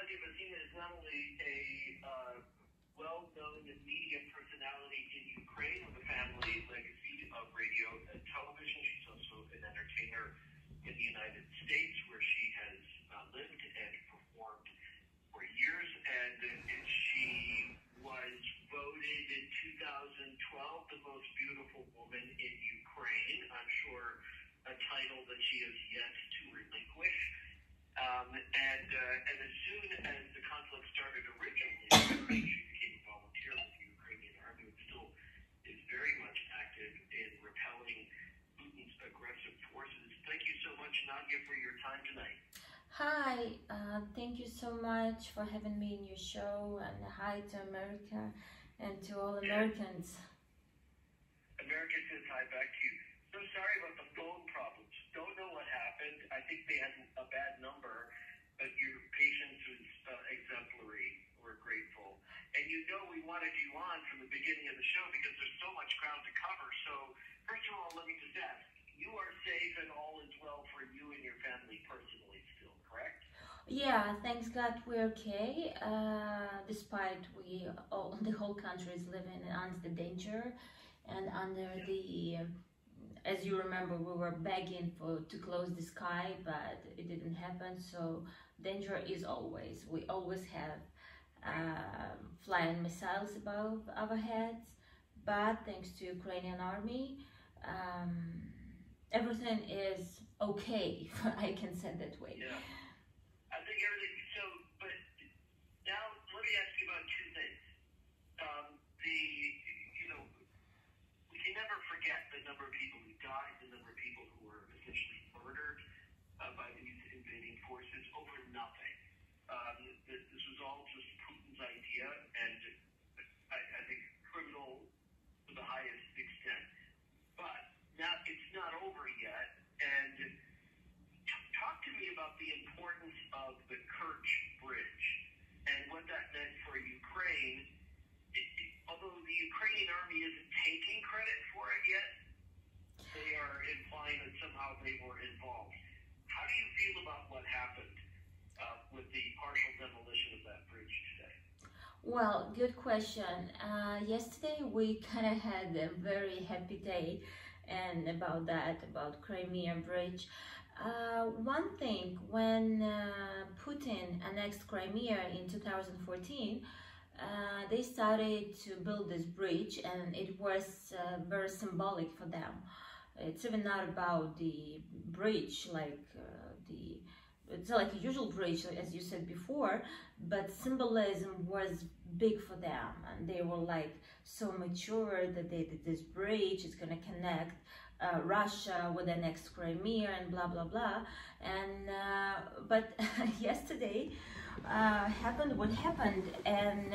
Nadia Vazina is not only a well-known media personality in Ukraine with a family legacy of radio and television. She's also an entertainer in the United States, where she has lived and performed for years. And she was voted in 2012 the most beautiful woman in Ukraine. I'm sure a title that she has yet to relinquish. And as soon as the conflict started originally, she became a volunteer with the Ukrainian army, and still is very much active in repelling Putin's aggressive forces. Thank you so much, Nadia, for your time tonight. Hi, thank you so much for having me in your show, and hi to America and to all Americans. America says hi back to you. So sorry about the phone problems. Don't know what happened. I think they had a bad number, but your patience was exemplary. We're grateful. And you know we wanted you on from the beginning of the show because there's so much ground to cover. So first of all, let me just ask, you are safe and all is well for you and your family personally still, correct? Yeah, thanks God we're okay. Despite the whole country is living under the danger and under the. As you remember, we were begging to close the sky, but it didn't happen. So danger is always. We always have flying missiles above our heads. But thanks to Ukrainian army, everything is okay. I can say that way. Yeah. I think everything. So, but now let me ask you about two things. We can never forget the number of people who died, the number of people who were essentially murdered by these invading forces over nothing. This was all just Putin's idea, and I think criminal to the highest extent. But now it's not over yet, and talk to me about the importance of the Kerch Bridge and what that meant for Ukraine. Although the Ukrainian army isn't taking credit for it yet, they are implying that somehow they were involved. How do you feel about what happened with the partial demolition of that bridge today? Well, good question. Yesterday we kind of had a very happy day, and about Crimea Bridge. One thing, when Putin annexed Crimea in 2014, they started to build this bridge, and it was very symbolic for them. It's even not about the bridge it's like a usual bridge, as you said before, but symbolism was big for them, and they were like so mature that this bridge is going to connect Russia with the next Crimea and blah blah blah. And but yesterday happened what happened, and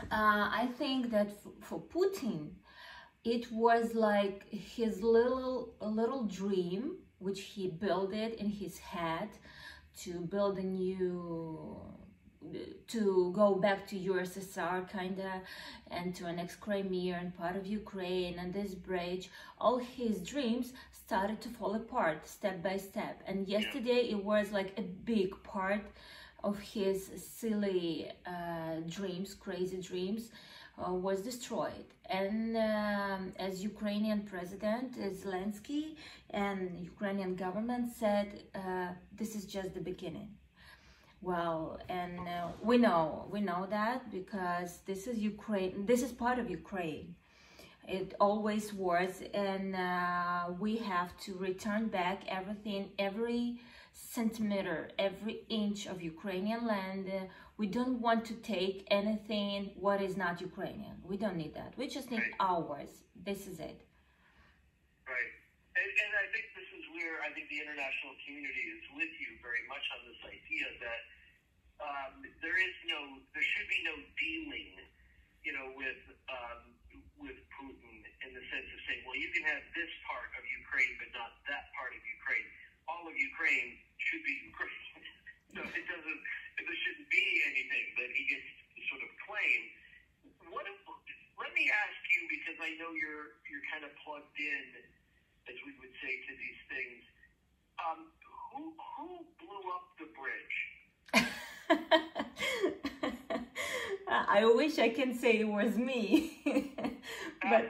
I think that for Putin it was like his little dream, which he built it in his head, to build a new, to go back to USSR kinda, and to annex Crimea and part of Ukraine and this bridge. All his dreams started to fall apart step by step, and yesterday it was like a big part of his silly dreams, crazy dreams, was destroyed. And as Ukrainian President Zelensky and Ukrainian government said, this is just the beginning. Well, and we know that because this is Ukraine, this is part of Ukraine. It always was, and we have to return back everything, every centimeter, every inch of Ukrainian land. We don't want to take anything what is not Ukrainian. We don't need that. We just need ours. This is it. Right. And I think this is where I think the international community is with you very much on this idea that there should be no dealing, with Putin in the sense of saying, well, you can have this part of Ukraine, but not that part of Ukraine. All of Ukraine should be Ukraine. So there shouldn't be anything that he gets to sort of claim. Let me ask you, because I know you're kind of plugged in, as we would say, to these things. Who blew up the bridge? I wish I can say it was me, but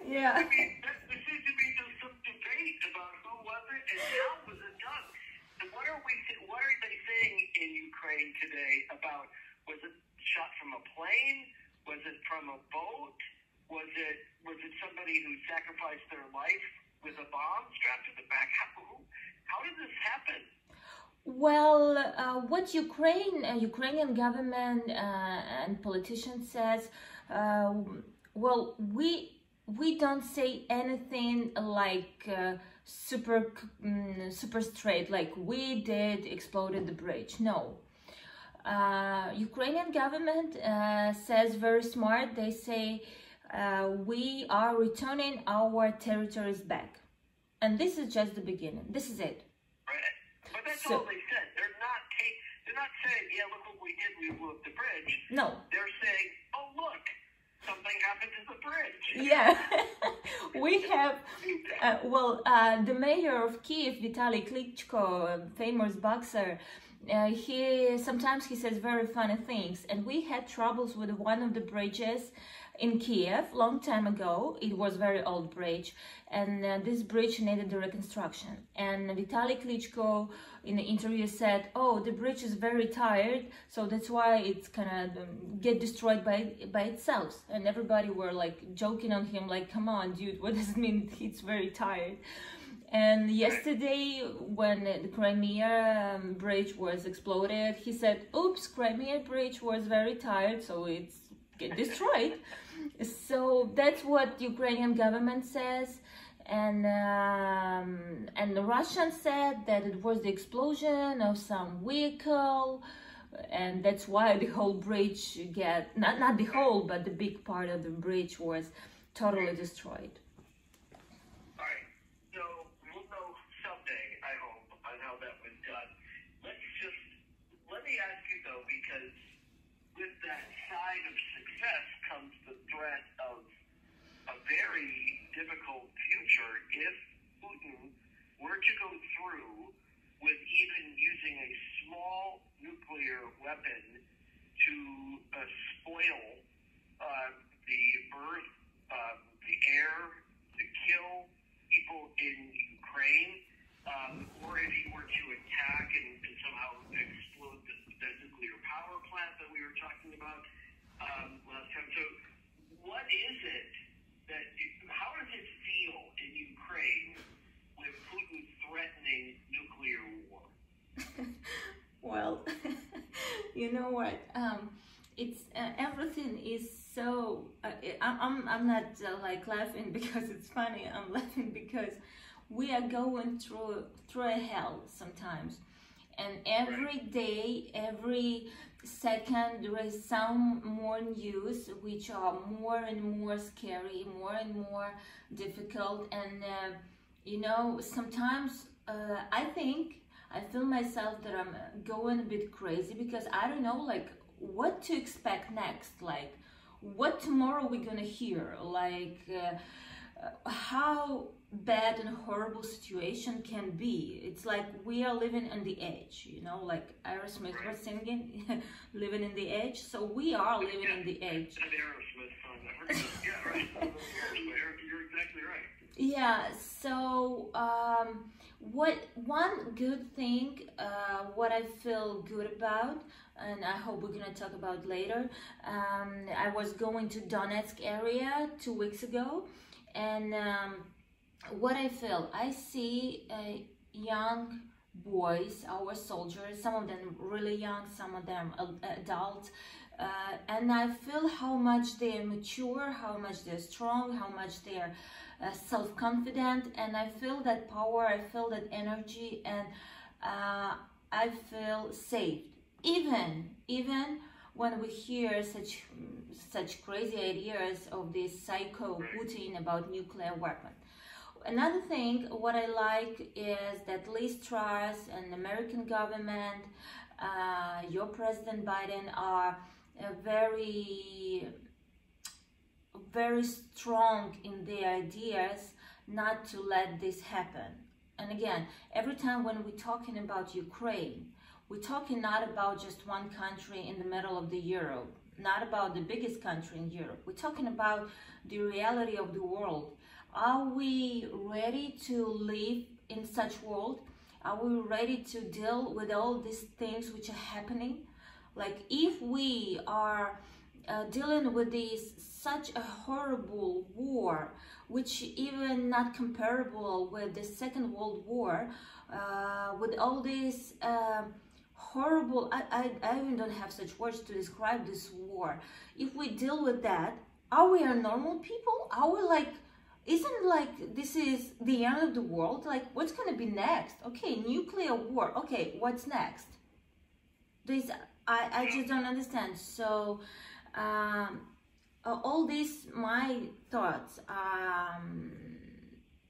yeah. I mean, there seems to be just some debate about who was it and how was it done. And what are they saying in Ukraine today about, was it shot from a plane? Was it from a boat? Was it somebody who sacrificed their life with a bomb strapped to the back? How did this happen? Well, what Ukrainian government and politicians says, well, we don't say anything like super straight, like we did exploded the bridge. No. Ukrainian government says very smart. They say we are returning our territories back, and this is just the beginning. This is it. Right. But that's all they said. They're not saying, yeah, look what we did. We blew up the bridge. No. They're saying, oh look, something happened to the bridge. Yeah. We have the mayor of Kiev, Vitaly Klitschko, famous boxer. Sometimes he says very funny things, and we had troubles with one of the bridges in Kiev long time ago. It was very old bridge, and this bridge needed the reconstruction. And Vitaly Klitschko in the interview said, "Oh, the bridge is very tired, so that's why it's gonna get destroyed by itself." And everybody were like joking on him, like, "Come on, dude, what does it mean? It's very tired." And yesterday, when the Crimea bridge was exploded, he said, "Oops, Crimea bridge was very tired, so it's get destroyed." So that's what Ukrainian government says, and the Russians said that it was the explosion of some vehicle, and that's why the whole bridge not the whole, but the big part of the bridge was totally destroyed. Let me ask you though, because with that side of success comes the threat of a very difficult future if Putin were to go through with even using a small nuclear weapon to spoil the earth, the air, to kill people in Ukraine, or if he were to attack and somehow explode the nuclear power plant that we were talking about last time. So what is it how does it feel in Ukraine with Putin threatening nuclear war? Well, you know what? It's everything is so. I'm not like laughing because it's funny. I'm laughing because we are going through a hell sometimes, and every day, every second, there is some more news which are more and more scary, more and more difficult, and sometimes I feel myself that I'm going a bit crazy because I don't know like what to expect next, like what tomorrow we're gonna hear, like how bad and horrible situation can be. It's like we are living on the edge, like Aerosmith was singing, living in the edge. So we are living on the edge. An Aerosmith song. Yeah, right. You're exactly right. Yeah. So one good thing, what I feel good about, and I hope we're gonna talk about later. I was going to Donetsk area 2 weeks ago, and what I feel, I see young boys, our soldiers, some of them really young, some of them adults, and I feel how much they are mature, how much they're strong, how much they're self-confident, and I feel that power, I feel that energy, and I feel safe. Even when we hear such crazy ideas of this psycho Putin about nuclear weapon. Another thing, what I like is that Liz Truss and the American government, your President Biden, are very strong in their ideas not to let this happen. And again, every time when we're talking about Ukraine, We're talking not about just one country in the middle of the Europe, not about the biggest country in Europe. We're talking about the reality of the world. Are we ready to live in such world? Are we ready to deal with all these things which are happening? Like, if we are dealing with such a horrible war, which even not comparable with the Second World War, with all these horrible, I even don't have such words to describe this war. If we deal with that, are we a normal people? Are we like, isn't like this is the end of the world? Like, what's going to be next? Okay, nuclear war. Okay, what's next? This, I just don't understand. So all these, my thoughts,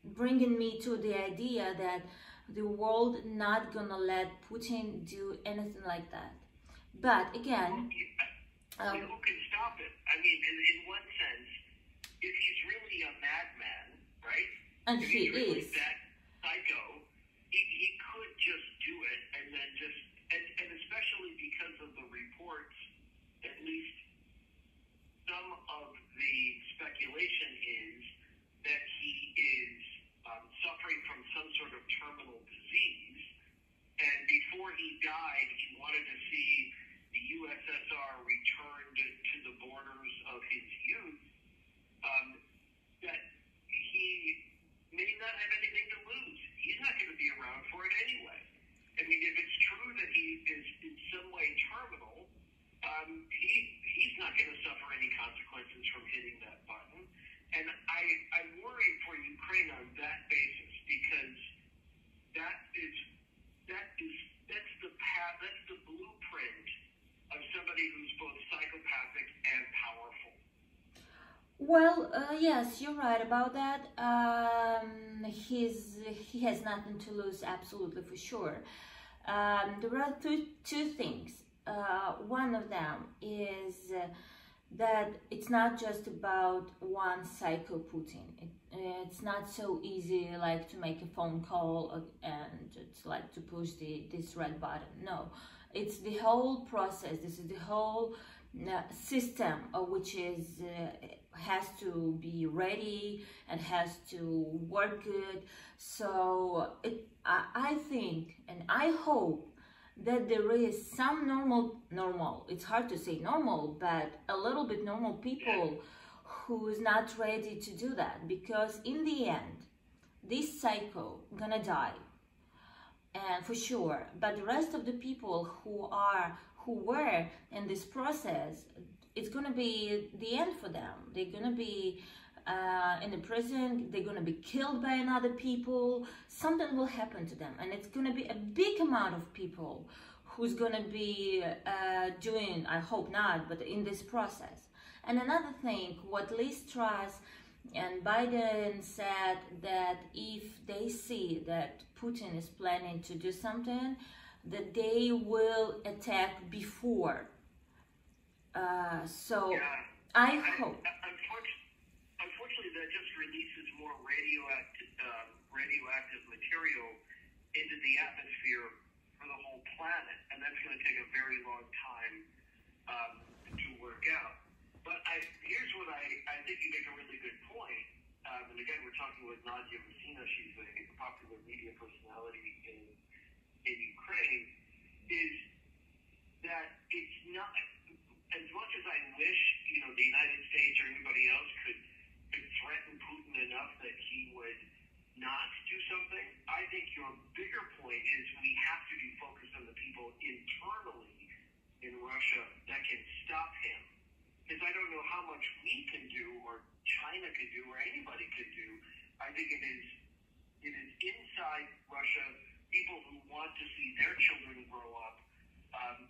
bringing me to the idea that the world not gonna let Putin do anything like that. But again, who can stop it? I mean, in one sense, if he's really a madman, right? And if he he's really is. that psycho, he could just do it, and then just, and especially because of the reports, at least some of the speculation is that he is suffering from some sort of terminal disease, and before he died, he wanted to see the USSR returned to the borders of his youth, that he may not have anything to lose. He's not going to be around for it anyway. I mean, if it's true that he is in some way terminal, he's not going to suffer any consequences from hitting that button. And I worry for Ukraine on that basis, because that's the path, that's the blueprint of somebody who's both psychopathic and powerful. Well, yes, you're right about that. He has nothing to lose, absolutely, for sure. There are two things. One of them is that it's not just about one psycho Putin. It's not so easy like to make a phone call and it's like to push this red button. No, it's the whole process. This is the whole system which is has to be ready and has to work good. So I think and I hope that there is some normal, it's hard to say normal, but a little bit normal people who's not ready to do that, because in the end, this psycho gonna die, and for sure, but the rest of the people who were in this process, it's gonna be the end for them. They're gonna be in the prison, they're gonna be killed by another people, something will happen to them, and it's gonna be a big amount of people who's gonna be doing, I hope not, but in this process. And another thing, what Liz Truss and Biden said, that if they see that Putin is planning to do something, that they will attack before. So I hope. Unfortunately, that just releases more radioactive material into the atmosphere for the whole planet, and that's going to take a very long time to work out. But here's what I think you make a really good point. And again, we're talking with Nadia Messina. She's a popular media personality in Ukraine. Is that it's not, as much as I wish, the United States or anybody else could threaten Putin enough that he would not do something. I think your bigger point is we have to be focused on the people internally in Russia that can stop him. Because I don't know how much we can do, or China could do, or anybody could do. I think it is inside Russia, people who want to see their children grow up,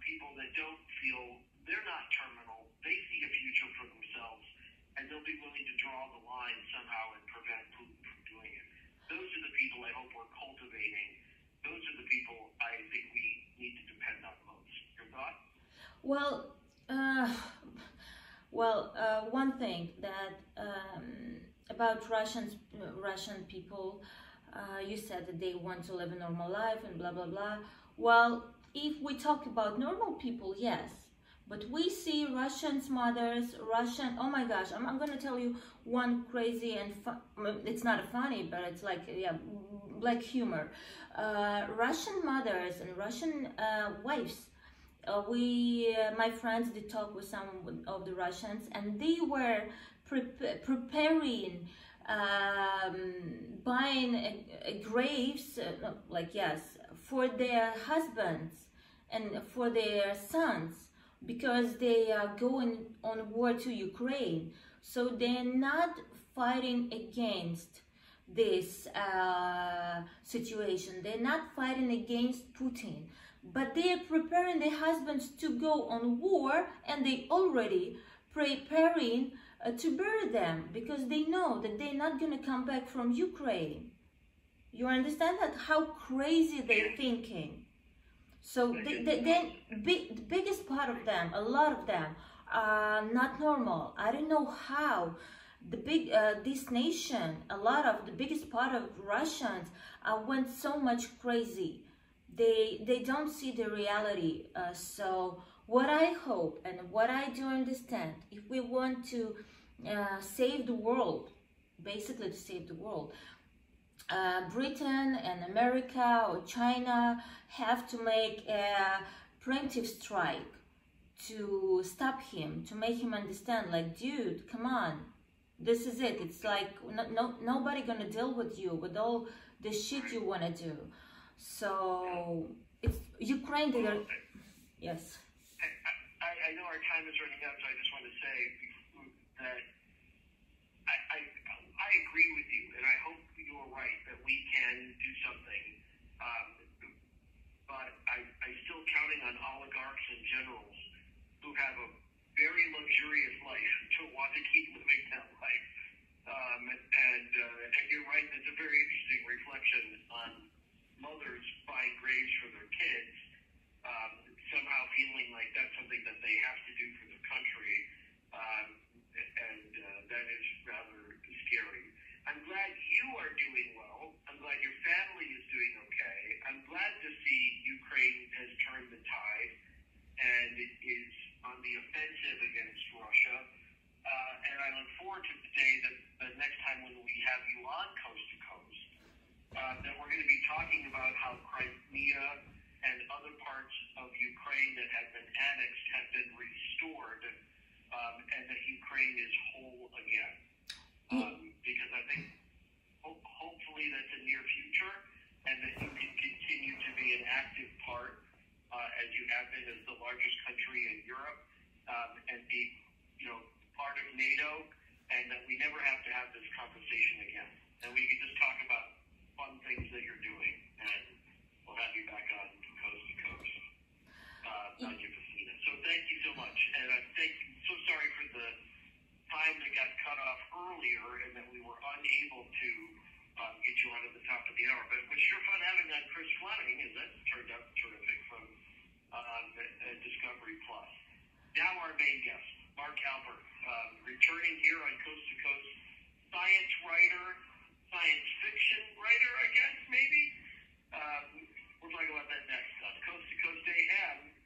people that don't feel they're not terminal, they see a future for themselves, and they'll be willing to draw the line somehow and prevent Putin from doing it. Those are the people I hope we're cultivating. Those are the people I think we need to depend on most. Your thought? One thing that about Russian people, you said that they want to live a normal life and blah blah blah. Well, if we talk about normal people, yes. But we see Russians mothers, oh my gosh, I'm gonna tell you one crazy and it's not funny, but it's like, yeah, black humor. Russian mothers and Russian wives, my friends did talk with some of the Russians, and they were preparing, buying graves, like, yes, for their husbands and for their sons, because they are going on war to Ukraine. So they're not fighting against this situation. They're not fighting against Putin, but they are preparing their husbands to go on war, and they already preparing to bury them, because they know that they're not going to come back from Ukraine. You understand that? How crazy they're thinking. So the biggest part of them, a lot of them, are not normal. I don't know how this nation, a lot of the biggest part of Russians went so much crazy. They don't see the reality. So what I hope and what I do understand, if we want to save the world, basically to save the world, Britain and America or China have to make a preemptive strike to stop him, to make him understand, like, dude, come on, this is it. It's like nobody gonna deal with you with all the shit you wanna do. So it's Ukraine. Yes. I know our time is running out, so I just want to say that I agree with you, and I hope you're right that we can do something. But I'm still counting on oligarchs and generals who have a very luxurious life to want to keep living that life. And you're right, that's a very interesting reflection on mothers buying graves for their kids, somehow feeling like that's something that they have to do for the country. And that is rather scary. I'm glad you are doing well. I'm glad your family is doing okay. I'm glad to see Ukraine has turned the tide and is on the offensive against Russia. And I look forward to the day that the next time when we have you on Coast to Coast, that we're going to be talking about how Crimea and other parts of Ukraine that have been annexed have been restored, and that Ukraine is whole again. Because I think hopefully that's a near future, and that you can continue to be an active part, as you have been as the largest country in Europe, and be, part of NATO, and that we never have to have this conversation again. And we can just talk about fun things that you're doing, and we'll have you back on Coast to Coast, on your Christina. So thank you so much, and so sorry for the time that got cut off earlier, and that we were unable to get you on at the top of the hour. But it was sure fun having on Chris Fleming, and that turned out terrific from Discovery Plus. Now our main guest, Mark Albert, returning here on Coast to Coast, science writer, science fiction writer, I guess, maybe. We'll talk about that next on Coast to Coast AM.